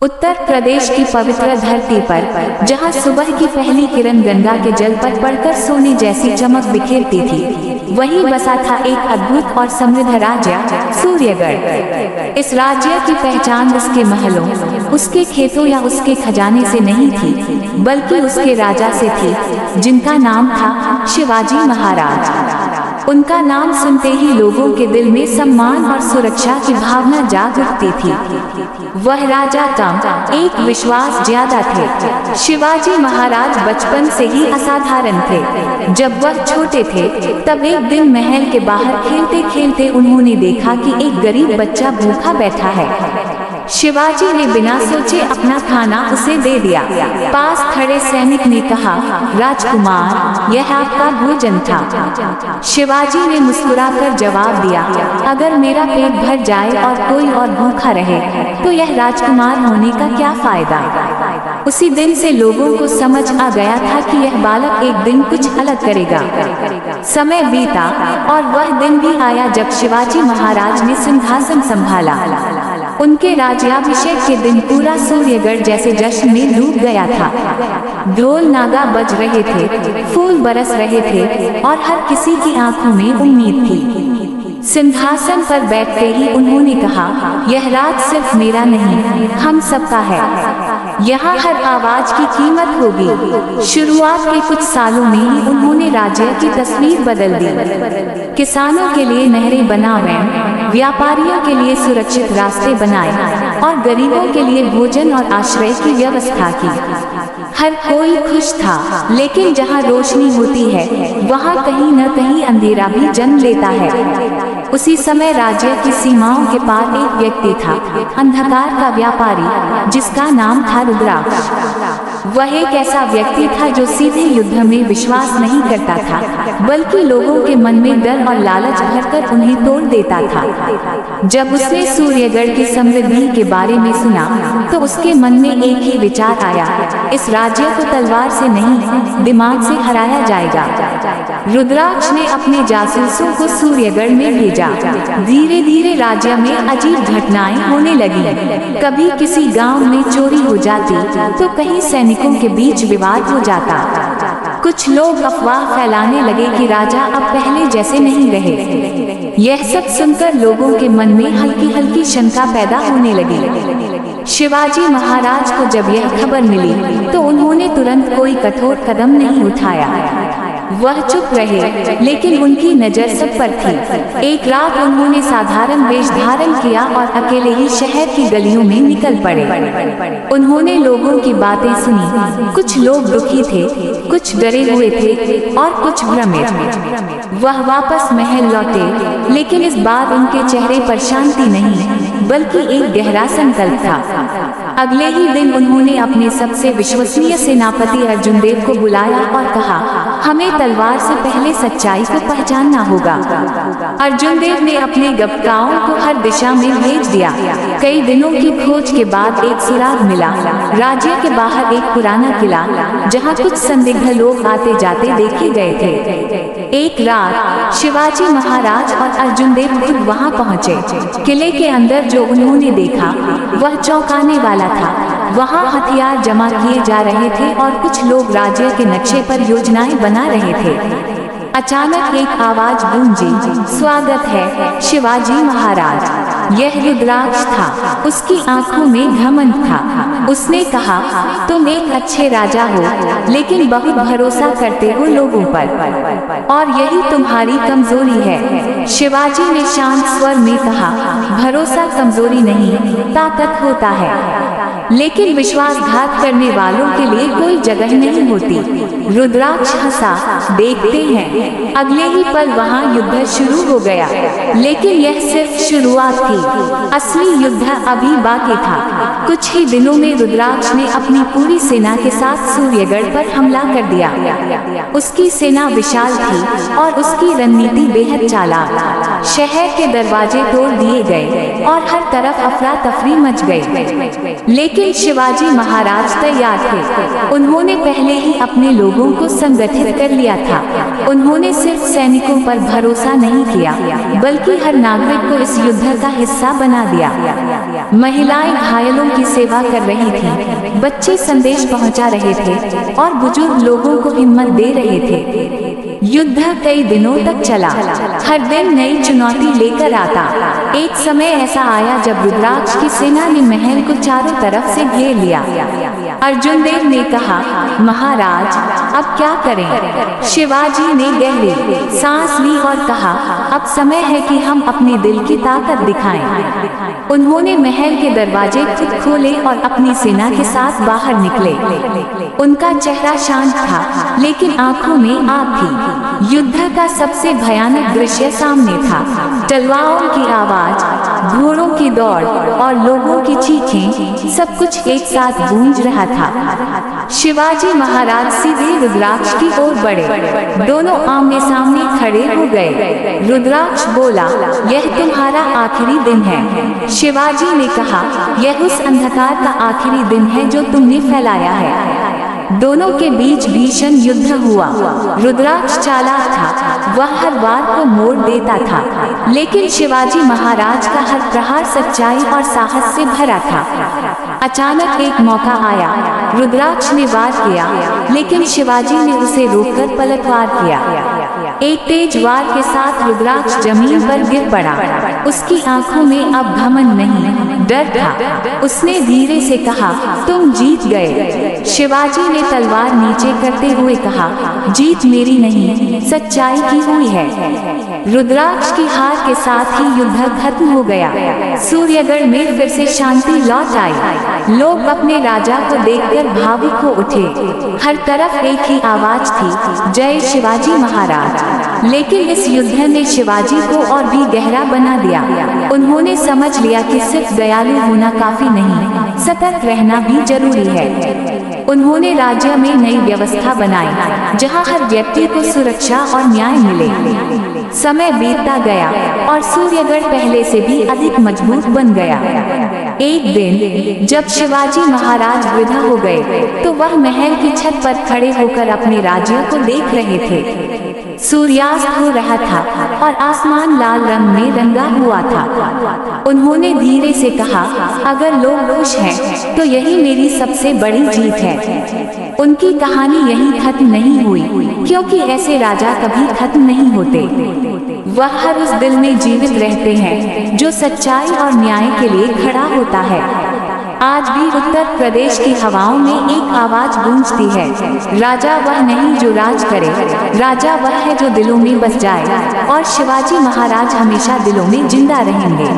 उत्तर प्रदेश की पवित्र धरती पर जहां सुबह की पहली किरण गंगा के जल पर पड़कर सोने जैसी चमक बिखेरती थी, वहीं बसा था एक अद्भुत और समृद्ध राज्य सूर्यगढ़। इस राज्य की पहचान उसके महलों, उसके खेतों या उसके खजाने से नहीं थी, बल्कि उसके राजा से थी, जिनका नाम था शिवाजी महाराज। उनका नाम सुनते ही लोगों के दिल में सम्मान और सुरक्षा की भावना जाग उठती थी। वह राजा कम, एक विश्वास ज्यादा थे। शिवाजी महाराज बचपन से ही असाधारण थे। जब वह छोटे थे, तब एक दिन महल के बाहर खेलते खेलते उन्होंने देखा कि एक गरीब बच्चा भूखा बैठा है। शिवाजी ने बिना सोचे अपना खाना उसे दे दिया। पास खड़े सैनिक ने कहा, राजकुमार, यह आपका भोजन था। शिवाजी ने मुस्कुराकर जवाब दिया, अगर मेरा पेट भर जाए और कोई और भूखा रहे, तो यह राजकुमार होने का क्या फायदा। उसी दिन से लोगों को समझ आ गया था कि यह बालक एक दिन कुछ अलग करेगा। समय बीता और वह दिन भी आया जब शिवाजी महाराज ने सिंहासन संभाला। उनके राज्याभिषेक के दिन पूरा सूर्यगढ़ जैसे जश्न में डूब गया था। ढोल नागा बज रहे थे, फूल बरस रहे थे और हर किसी की आंखों में उम्मीद थी। सिंहासन पर बैठते ही उन्होंने कहा, यह राज सिर्फ मेरा नहीं, हम सबका है। यहाँ हर आवाज की कीमत होगी। शुरुआत के कुछ सालों में ही उन्होंने राज्य की तस्वीर बदल दी। किसानों के लिए नहरें बनाए, व्यापारियों के लिए सुरक्षित रास्ते बनाए और गरीबों के लिए भोजन और आश्रय की व्यवस्था की। हर कोई खुश था, लेकिन जहाँ रोशनी होती है, वहाँ कहीं न कहीं अंधेरा भी जन्म लेता है। उसी समय राज्य की सीमाओं के पार एक व्यक्ति था, अंधकार का व्यापारी, जिसका नाम था रुद्राक्ष। वह एक ऐसा व्यक्ति था जो सीधे युद्ध में विश्वास नहीं करता था, बल्कि लोगों के मन में डर और लालच भरकर उन्हें तोड़ देता था। जब उसने सूर्यगढ़ की समृद्धि के बारे में सुना, तो उसके मन में एक ही विचार आया, इस राज्य को तलवार से नहीं, दिमाग से हराया जाएगा। रुद्राक्ष ने अपने जासूसों को सूर्यगढ़ में भेजा। धीरे धीरे राज्य में अजीब घटनाएं होने लगी। कभी किसी गांव में चोरी हो जाती, तो कहीं सैनिकों के बीच विवाद हो जाता। कुछ लोग अफवाह फैलाने लगे कि राजा अब पहले जैसे नहीं रहे। यह सब सुनकर लोगों के मन में हल्की हल्की शंका पैदा होने लगी। शिवाजी महाराज को जब यह खबर मिली, तो उन्होंने तुरंत कोई कठोर कदम नहीं उठाया। वह चुप रहे, लेकिन उनकी नजर सब पर थी। एक रात उन्होंने साधारण वेश धारण किया और अकेले ही शहर की गलियों में निकल पड़े। उन्होंने लोगों की बातें सुनी। कुछ लोग दुखी थे, कुछ डरे हुए थे और कुछ भ्रमित। वह वापस महल लौटे, लेकिन इस बार उनके चेहरे पर शांति नहीं, बल्कि एक गहरा संकल्प था। अगले ही दिन उन्होंने अपने सबसे विश्वसनीय सेनापति अर्जुन देव को बुलाया और कहा, हमें तलवार से पहले सच्चाई को पहचानना होगा। अर्जुन देव ने अपने गप्ताओं को हर दिशा में भेज दिया। कई दिनों की खोज के बाद एक सुराग मिला। राज्य के बाहर एक पुराना किला, जहां कुछ संदिग्ध लोग आते जाते देखे गए थे। एक रात शिवाजी महाराज और अर्जुन देव खुद वहां पहुंचे। किले के अंदर जो उन्होंने देखा, वह चौंकाने वाला था। वहां हथियार जमा किए जा रहे थे और कुछ लोग राज्य के नक्शे पर योजनाएं बना रहे थे। अचानक एक आवाज गूंजी, स्वागत है शिवाजी महाराज। यह रुद्राक्ष था। उसकी आंखों में घमंड था। उसने कहा, तुम एक अच्छे राजा हो, लेकिन बहुत भरोसा करते हो लोगों पर, और यही तुम्हारी कमजोरी है। शिवाजी ने शांत स्वर में कहा, भरोसा कमजोरी नहीं, ताकत होता है, लेकिन विश्वासघात करने वालों के लिए कोई जगह नहीं होती। रुद्राक्ष हंसा, देखते हैं। अगले ही पल वहां युद्ध शुरू हो गया, लेकिन यह सिर्फ शुरुआत थी। असली युद्ध अभी बाकी था। कुछ ही दिनों में रुद्राक्ष ने अपनी पूरी सेना के साथ सूर्यगढ़ पर हमला कर दिया। उसकी सेना विशाल थी और उसकी रणनीति बेहद चालाक। शहर के दरवाजे तोड़ दिए गए और हर तरफ अफरा तफरी मच गई। लेकिन शिवाजी महाराज तैयार थे। उन्होंने पहले ही अपने लोगों को संगठित कर लिया था। उन्होंने सिर्फ सैनिकों पर भरोसा नहीं किया, बल्कि हर नागरिक को इस युद्ध का हिस्सा हिस्सा बना दिया। महिलाएं घायलों की सेवा कर रही थीं, बच्चे संदेश पहुंचा रहे थे और बुजुर्ग लोगों को हिम्मत दे रहे थे। युद्ध कई दिनों तक चला, हर दिन नई चुनौती लेकर आता। एक समय ऐसा आया जब रुद्राक्ष की सेना ने महल को चारों तरफ से घेर लिया। अर्जुन देव ने कहा, महाराज अब क्या करें? शिवाजी ने गहरी सांस ली और कहा, अब समय है कि हम अपने दिल की ताकत दिखाएं। उन्होंने महल के दरवाजे खुद खोले और अपनी सेना के साथ बाहर निकले। उनका चेहरा शांत था, लेकिन आंखों में आग थी। युद्ध का सबसे भयानक दृश्य सामने था। तलवारों की आवाज, घोड़ों की दौड़ और लोगों की चीखें, सब कुछ एक साथ गूंज रहा था। शिवाजी महाराज सीधे रुद्राक्ष की ओर बढ़े। दोनों आमने सामने खड़े हो गए। रुद्राक्ष बोला, यह तुम्हारा आखिरी दिन है। शिवाजी ने कहा, यह उस अंधकार का आखिरी दिन है जो तुमने फैलाया है। दोनों के बीच भीषण युद्ध हुआ। रुद्राक्ष चालाक था, वह हर बार को मोड़ देता था, लेकिन शिवाजी महाराज का हर प्रहार सच्चाई और साहस से भरा था। अचानक एक मौका आया, रुद्राक्ष ने वार किया, लेकिन शिवाजी ने उसे रोककर पलटवार किया। एक तेज वार के साथ रुद्राक्ष जमीन पर गिर पड़ा। उसकी आंखों में अब घमंड नहीं, डर था। उसने धीरे से कहा, तुम जीत गए। शिवाजी ने तलवार नीचे करते हुए कहा, जीत मेरी नहीं, सच्चाई की हुई है। रुद्राक्ष की हार के साथ ही युद्ध खत्म हो गया। सूर्यगढ़ में फिर से शांति लौट आई। लोग अपने राजा को देखकर भावुक हो उठे। हर तरफ एक ही आवाज थी, जय शिवाजी महाराज। लेकिन इस युद्ध ने शिवाजी को और भी गहरा बना दिया। उन्होंने समझ लिया कि सिर्फ दयालु होना काफी नहीं, सतर्क रहना भी जरूरी है। उन्होंने राज्य में नई व्यवस्था बनाई, जहां हर व्यक्ति को सुरक्षा और न्याय मिले। समय बीतता गया और सूर्यगढ़ पहले से भी अधिक मजबूत बन गया। एक दिन जब शिवाजी महाराज वृद्ध हो गए, तो वह महल की छत पर खड़े होकर अपने राज्य को देख रहे थे। सूर्यास्त हो रहा था और आसमान लाल रंग में रंगा हुआ था। उन्होंने धीरे से कहा, अगर लोग खुश हैं, तो यही मेरी सबसे बड़ी जीत है। उनकी कहानी यहीं खत्म नहीं हुई, क्योंकि ऐसे राजा कभी खत्म नहीं होते। वह हर उस दिल में जीवित रहते हैं जो सच्चाई और न्याय के लिए खड़ा होता है। आज भी उत्तर प्रदेश की हवाओं में एक आवाज गूंजती है, राजा वह नहीं जो राज करे, राजा वह है जो दिलों में बस जाए। और शिवाजी महाराज हमेशा दिलों में जिंदा रहेंगे।